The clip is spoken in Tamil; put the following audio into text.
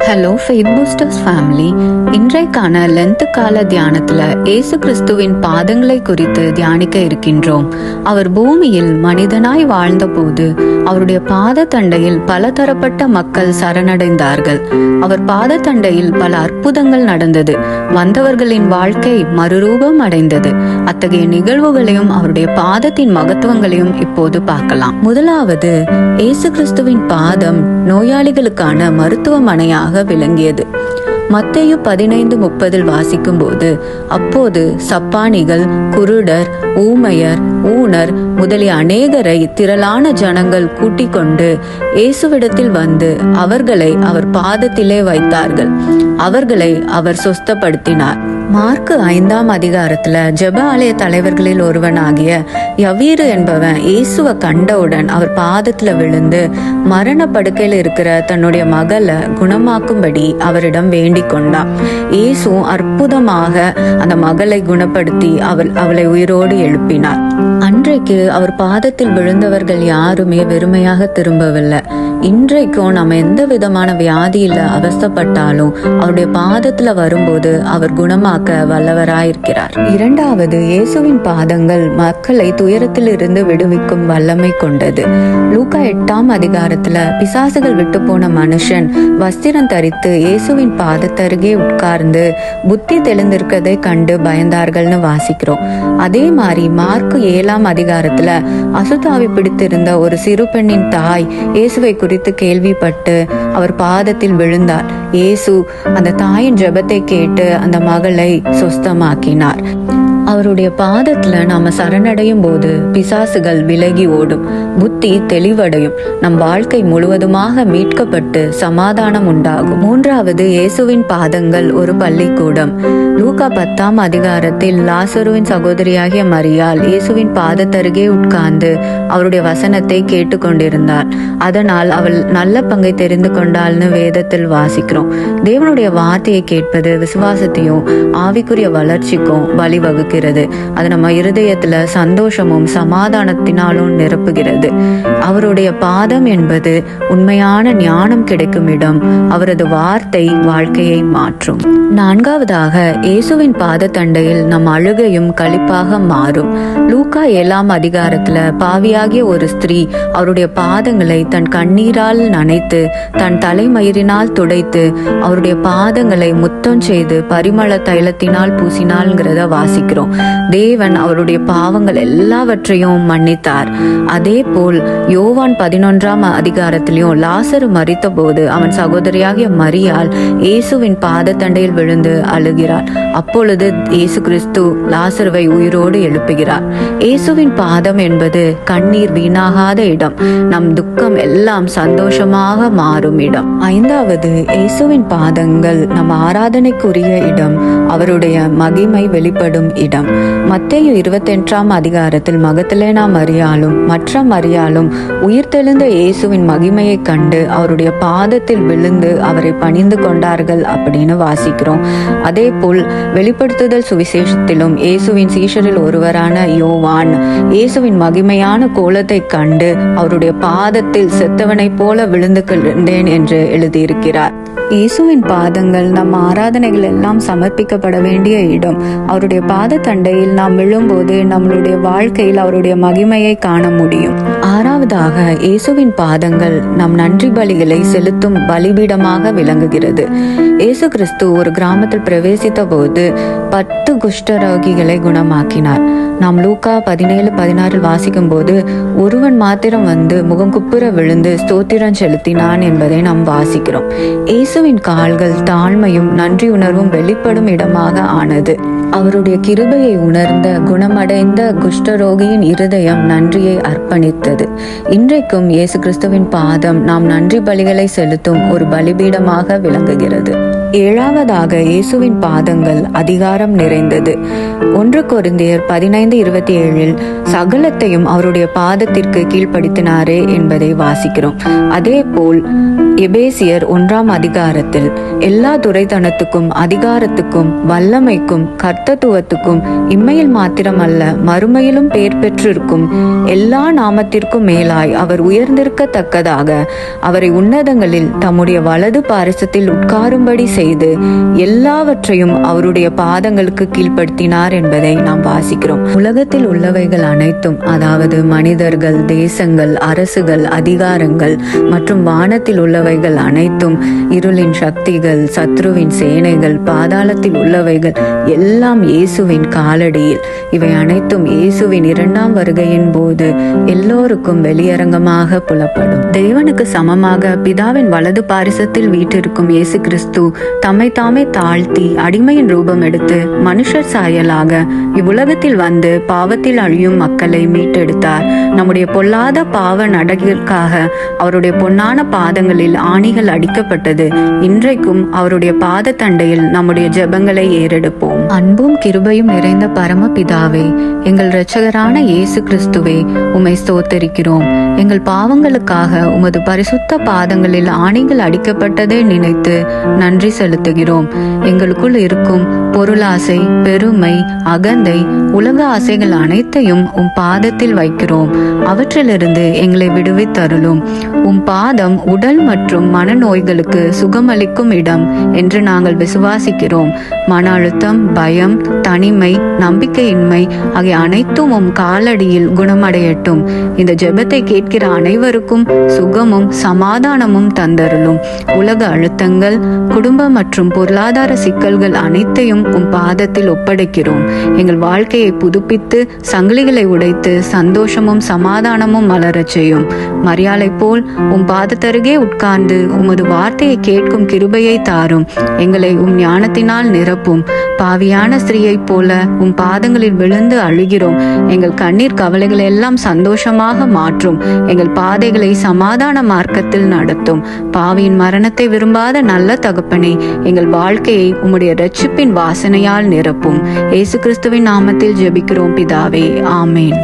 Hello faith boosters family. இன்றைக்கான லென்த் கால தியானத்துல இயேசு கிறிஸ்துவின் பாதங்களை குறித்து தியானிக்க இருக்கின்றோம். அவர் பூமியில் மனிதனாய் வாழ்ந்த போது அவருடைய பாத தண்டையில் பல தரப்பட்ட மக்கள் சரணடைந்தார்கள். அவர் பாத தண்டையில் பல அற்புதங்கள் நடந்தது. வந்தவர்களின் வாழ்க்கை மறுரூபம் அடைந்தது. அத்தகைய நிகழ்வுகளையும் அவருடைய பாதத்தின் மகத்துவங்களையும் இப்போது பார்க்கலாம். முதலாவது, இயேசு கிறிஸ்துவின் பாதம் நோயாளிகளுக்கான மருத்துவமனையாக விளங்கியது. மத்தேயு 15:30 வாசிக்கும் போது, அப்போது சப்பானிகள், குருடர், ஊமையர், ஊனர் முதலிய அநேகரை திரளான ஜனங்கள் கூட்டிக் கொண்டு இயேசுவிடத்தில் வந்து அவர்களை அவர் பாதத்திலே வைத்தார்கள். அவர்களை அவர் சொஸ்தப்படுத்தினார். மார்க்கு 5ஆம் அதிகாரத்துல ஜெப ஆலய தலைவர்களில் ஒருவனாகிய யவீரு என்பவன் இயேசுவை கண்டவுடன் அவர் பாதத்துல விழுந்து மரண படுக்கையில் இருக்கிற தன்னுடைய மகளை குணமாக்கும்படி அவரிடம் வேண்டிக் கொண்டான். இயேசு அற்புதமாக அந்த மகளை குணப்படுத்தி அவளை உயிரோடு எழுப்பினார். அன்றைக்கு அவர் பாதத்தில் விழுந்தவர்கள் யாருமே வெறுமையாக திரும்பவில்லை. இன்றைக்கும் நம்ம எந்த விதமான வியாதியில அவஸ்தப்பட்டாலும் அவருடைய பாதத்துல வரும்போது அவர் குணமாக்க வல்லவராயிருக்கிறார். இரண்டாவது, இயேசுவின் பாதங்கள் மக்களை துயரத்தில் இருந்து விடுவிக்கும் வல்லமை கொண்டது. லூக்கா 8ஆம் அதிகாரத்துல பிசாசுகள் விட்டு போன மனுஷன் வஸ்திரம் தரித்து இயேசுவின் பாதத்தருகே உட்கார்ந்து புத்தி தெளிந்திருக்கிறதை கண்டு பயந்தார்கள்னு வாசிக்கிறோம். அதே மாதிரி மார்க்கு 7ஆம் அதிகாரத்துல அசுத்தாவி பிடித்திருந்த ஒரு சிறு பெண்ணின் தாய் இயேசுவை குறித்து கேள்விப்பட்டு அவர் பாதத்தில் விழுந்தார். இயேசு அந்த தாயின் ஜெபத்தை கேட்டு அந்த மகளை சொஸ்தமாக்கினார். அவருடைய பாதத்துல நாம சரணடையும் போது பிசாசுகள் விலகி ஓடும், புத்தி தெளிவடையும், நம் வாழ்க்கை முழுவதுமாக மீட்கப்பட்டு சமாதானம் உண்டாகும். மூன்றாவது, இயேசுவின் பாதங்கள் ஒரு பள்ளிக்கூடம். லூக்கா 10ஆம் அதிகாரத்தில் லாசருவின் சகோதரியாகிய மரியாள் இயேசுவின் பாதத்தருகே உட்கார்ந்து அவருடைய வசனத்தை கேட்டுக்கொண்டிருந்தாள். அதனால் அவள் நல்ல பங்கை தெரிந்து கொண்டாள்னு வேதத்தில் வாசிக்கிறோம். தேவனுடைய வார்த்தையை கேட்பது விசுவாசத்தையும் ஆவிக்குரிய வளர்ச்சிக்கும் வழிவகுக்கிறது. அது நம்ம இருதயத்துல சந்தோஷமும் சமாதானத்தினாலும் நிரப்புகிறது. அவருடைய பாதம் என்பது உண்மையான ஞானம் கிடைக்கும் இடம். அவரது வார்த்தை வாழ்க்கையை மாற்றும். நான்காவதாக, இயேசுவின் பாத தண்டையில் நம் அழுகையும் களிப்பாக மாறும். லூக்கா 7ஆம் அதிகாரத்துல பாவியாகிய ஒரு ஸ்திரீ அவருடைய பாதங்களை தன் கண்ணீரால் நனைத்து தன் தலைமயிரினால் துடைத்து அவருடைய பாதங்களை முத்தம் செய்து பரிமள தைலத்தினால் பூசினாள்ங்கிறத வாசிக்கிறோம். தேவன் அவருடைய பாவங்கள் எல்லாவற்றையும் மன்னித்தார். அதே போல் யோவான் 11ஆம் அதிகாரத்திலையும் லாசரு மரித்த போது அவன் சகோதரியாகிய மரியாள் இயேசுவின் பாத தண்டையில் விழுந்து அழுகிறார். அப்பொழுது இயேசு கிறிஸ்து லாசருவை உயிரோடு எழுப்புகிறார். இயேசுவின் பாதம் என்பது கண்ணீர் வீணாகாத இடம். நம் துக்கம் எல்லாம் சந்தோஷமாக மாறும் இடம். ஐந்தாவது, இயேசுவின் பாதங்கள் நம் ஆராதனைக்குரிய இடம், அவருடைய மகிமை வெளிப்படும் இடம். மத்தேயு 28ஆம் அதிகாரத்தில் மகதலேனா மரியாளும் மற்ற மரியாளும் உயிர்த்தெழுந்த இயேசுவின் மகிமையை கண்டு அவருடைய பாதத்தில் விழுந்து அவரை பணிந்து கொண்டார்கள் அப்படின்னு வாசிக்கிறோம். அதே போல் வெளிப்படுத்துதல் சுவிசேஷத்திலும் இயேசுவின் சீஷரில் ஒருவரான யோவான் இயேசுவின் மகிமையான கோலத்தை கண்டு அவருடைய பாதத்தில் செத்தவனை போல விழுந்து கொண்டேன் என்று எழுதியிருக்கிறார். இயேசுவின் பாதங்கள் நம் ஆராதனைகள் எல்லாம் சமர்ப்பிக்கப்பட வேண்டிய இடம். அவருடைய பாத தண்டையில் நாம் விழும்போது நம்மளுடைய வாழ்க்கையில் அவருடைய மகிமையை காண முடியும். ஆறாவதாக, இயேசுவின் பாதங்கள் நம் நன்றி பலிகளை செலுத்தும் பலிபீடமாக விளங்குகிறது. இயேசு கிறிஸ்து ஒரு கிராமத்தில் பிரவேசித்த போது 10 குஷ்டரோகிகளை குணமாக்கினார். நாம் லூக்கா 17:16 வாசிக்கும் போது ஒருவன் மாத்திரம் வந்து முகங்குப்புற விழுந்து ஸ்தோத்திரம் செலுத்தினான் என்பதை நாம் வாசிக்கிறோம். இயேசுவின் கால்கள் தாழ்மையும் நன்றி உணர்வும் வெளிப்படும் இடமாக ஆனது. அவருடைய கிருபையை உணர்ந்த குணமடைந்த குஷ்டரோகியின் இருதயம் நன்றியை அர்ப்பணித்தது. இன்றைக்கும் இயேசு கிறிஸ்துவின் பாதம் நாம் நன்றி பலிகளை செலுத்தும் ஒரு பலிபீடமாக விளங்குகிறது. ஏழாவதாக, இயேசுவின் பாதங்கள் அதிகாரம் நிறைந்தது. 1 கொரிந்தியர் 15:27 சகலத்தையும் அவருடைய பாதத்திற்கு கீழ்ப்படுத்தினாரே என்பதை வாசிக்கிறோம். அதே போல் எபேசியர் 1ஆம் அதிகாரத்தில் எல்லா துரைத்தனத்துக்கும் அதிகாரத்துக்கும் வல்லமைக்கும் கர்த்தத்துவத்துக்கும் இம்மையில் மாத்திரமல்ல மறுமையிலும் பேர் பெற்றிருக்கும் எல்லா நாமத்திற்கும் மேலாய் அவர் உயர்ந்திருக்கத்தக்கதாக அவரை உன்னதங்களில் தம்முடைய வலது பாரிசத்தில் உட்காரும்படி செய்து எல்லாவற்றையும் அவருடைய பாதங்களுக்கு கீழ்ப்படுத்தினார் என்பதை நாம் வாசிக்கிறோம். உலகத்தில் உள்ளவைகள் அனைத்தும், அதாவது மனிதர்கள், தேசங்கள், அரசுகள், அதிகாரங்கள் மற்றும் வானத்தில் உள்ளவைகள் அனைத்தும், இருளின் சக்திகள், சத்ருவின் சேனைகள், பாதாளத்தில் உள்ளவைகள் எல்லாம் இயேசுவின் காலடியில். இவை அனைத்தும் இயேசுவின் இரண்டாம் வருகையின் போது எல்லோருக்கும் வெளியரங்கமாக புலப்படும். தேவனுக்கு சமமாக பிதாவின் வலது பாரிசத்தில் வீற்றிருக்கும் இயேசு கிறிஸ்து தம்மை தாமே தாழ்த்தி அடிமையின் ரூபம் எடுத்து மனுஷர் சாயலாக இவ்வுலகத்தில் வந்து பாவத்தில் அழியும் மக்களை மீட்டெடுத்தார். நம்முடைய பொல்லாத பாவ நடகிற்காக அவருடைய பொன்னான பாதங்களில் ஆணிகள் அடிக்கப்பட்டது. இன்றைக்கும் அவருடைய பாத தண்டையில் நம்முடைய ஜெபங்களை ஏறெடுப்போம். அன்பும் கிருபையும் நிறைந்த பரமபிதாவே, எங்கள் இரட்சகரான இயேசு கிறிஸ்துவே, உம்மை ஸ்தோத்தரிக்கிறோம். எங்கள் பாவங்களுக்காக உமது பரிசுத்த பாதங்களில் ஆணிகள் அடிக்கப்பட்டதை நினைத்து நன்றி செலுத்துகிறோம். எங்களுக்குள் இருக்கும் பொருளாசை, பெருமை, அகந்தை, உலக ஆசைகள் அனைத்தையும் உம் பாதத்தில் வைக்கிறோம். அவற்றிலிருந்து எங்களை விடுவித்தருளும். உம் பாதம் உடல் மற்றும் மனநோய்களுக்கு சுகமளிக்கும் இடம் என்று நாங்கள் விசுவாசிக்கிறோம். மன அழுத்தம், பயம், தனிமை, நம்பிக்கையின்மை ஆகிய அனைத்தும் உம் காலடியில் குணமடையட்டும். இந்த ஜெபத்தை கேட்கிற அனைவருக்கும் சுகமும் சமாதானமும் தந்தருளும். உலக அழுத்தங்கள், குடும்ப மற்றும் பொருளாதார சிக்கல்கள் அனைத்தையும் உம் பாதத்தில் ஒப்படைக்கிறோம். எங்கள் வாழ்க்கையை புதுப்பித்து சங்கிலிகளை உடைத்து சந்தோஷமும் சமாதானமும் மலரச் செய்யும். மரியாளை போல் உம் பாதத்தருகே உட்கார்ந்து உமது வார்த்தையை கேட்கும் கிருபையை தாரும். எங்களை உம் ஞானத்தினால் நிரப்பும். பாவியான ஸ்திரீயைப் போல உம் பாதங்களில் விழுந்து அழுகிறோம். எங்கள் கண்ணீர் கவலைகளை எல்லாம் சந்தோஷமாக மாற்றும். எங்கள் பாதைகளை சமாதான மார்க்கத்தில் நடத்தும். பாவியின் மரணத்தை விரும்பாத நல்ல தகப்பனே, எங்கள் வாழ்க்கையை உம்முடைய இரட்சிப்பின் வாசனையால் நிரப்பும். இயேசு கிறிஸ்துவின் நாமத்தில் ஜெபிக்கிறோம் பிதாவே, ஆமேன்.